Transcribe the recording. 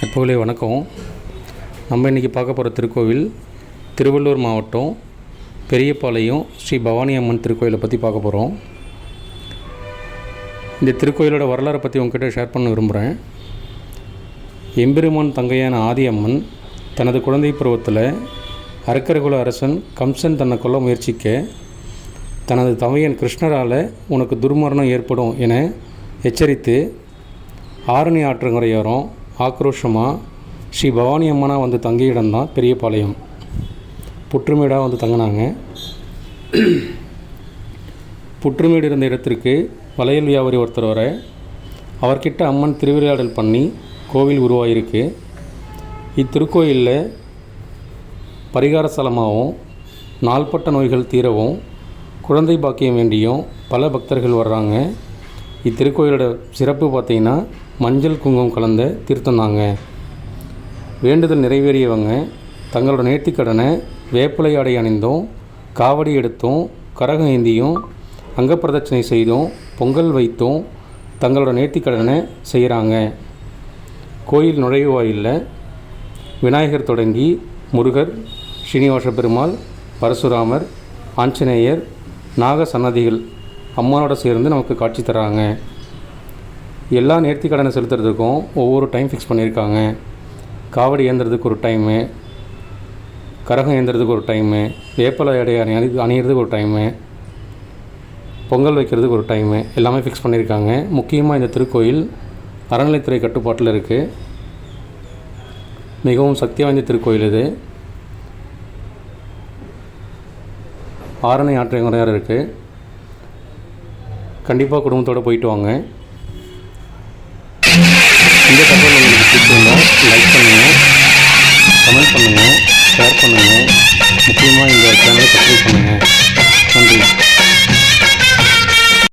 நட்புகளே வணக்கம். நம்ம இன்றைக்கி பார்க்க போகிற திருக்கோவில் திருவள்ளூர் மாவட்டம் பெரியபாளையம் ஸ்ரீ பவானி அம்மன் திருக்கோயிலை பற்றி பார்க்க போகிறோம். இந்த திருக்கோயிலோட வரலாறை பற்றி உங்ககிட்ட ஷேர் பண்ண விரும்புகிறேன். எம்பெருமான் தங்கையான ஆதி அம்மன் தனது குழந்தை பருவத்தில் அரக்கர்குல அரசன் கம்சன் தன்னை கொல்ல முயற்சிக்க தனது தமையன் கிருஷ்ணரால் உனக்கு துர்மரணம் ஏற்படும் என எச்சரித்து ஆரணி ஆற்றங்கரையோரம் ஆக்ரோஷமாக ஸ்ரீ பவானி அம்மனாக வந்து தங்கிய இடம்தான் பெரியபாளையம். புற்றுமேடாக வந்து தங்கினாங்க. புற்றுமேடு இருந்த இடத்திற்கு வளையல் வியாபாரி ஒருத்தர் வர அவர்கிட்ட அம்மன் திருவிளையாடல் பண்ணி கோவில் உருவாகிருக்கு. இத்திருக்கோயிலில் பரிகார ஸ்தலமாகவும் நாள்பட்ட நோய்கள் தீரவும் குழந்தை பாக்கியம் வேண்டியும் பல பக்தர்கள் வர்றாங்க. இத்திருக்கோயிலோட சிறப்பு பார்த்திங்கன்னா மஞ்சள் குங்குமம் கலந்த தீர்த்தந்தாங்க. வேண்டுதல் நிறைவேறியவங்க தங்களோட நேர்த்திக்கடனை வேப்பிலை ஆடை அணிந்தும் காவடி எடுத்தும் கரகம் ஏந்தியும் அங்கப்பிரதட்சணை செய்தும் பொங்கல் வைத்தும் தங்களோட நேர்த்திக்கடனை செய்கிறாங்க. கோயில் நுழைவாயிலில் விநாயகர் தொடங்கி முருகர், ஸ்ரீனிவாச பெருமாள், பரசுராமர், ஆஞ்சநேயர், நாக சன்னதிகள் அம்மனோட சேர்ந்து நமக்கு காட்சி தராங்க. எல்லா நேர்த்திக்கடனை செலுத்துறதுக்கும் ஒவ்வொரு டைம் ஃபிக்ஸ் பண்ணியிருக்காங்க. காவடி ஏந்துறதுக்கு ஒரு டைமு, கரகம் ஏந்துறதுக்கு ஒரு டைமு, வேப்பலை அடை அணியிறதுக்கு ஒரு டைமு, பொங்கல் வைக்கிறதுக்கு ஒரு டைமு, எல்லாமே ஃபிக்ஸ் பண்ணியிருக்காங்க. முக்கியமாக இந்த திருக்கோயில் அறநிலைத்துறை கட்டுப்பாட்டில் இருக்குது. மிகவும் சக்தி வாய்ந்த திருக்கோயில் இது. ஆரணி ஆற்றங்கரையார் இருக்குது. கண்டிப்பாக குடும்பத்தோடு போயிட்டு வாங்க. இந்த தகவல் உங்களுக்கு பிடிச்சிருந்தா லைக் பண்ணுங்கள், கமெண்ட் பண்ணுங்கள், ஷேர் பண்ணுங்கள்.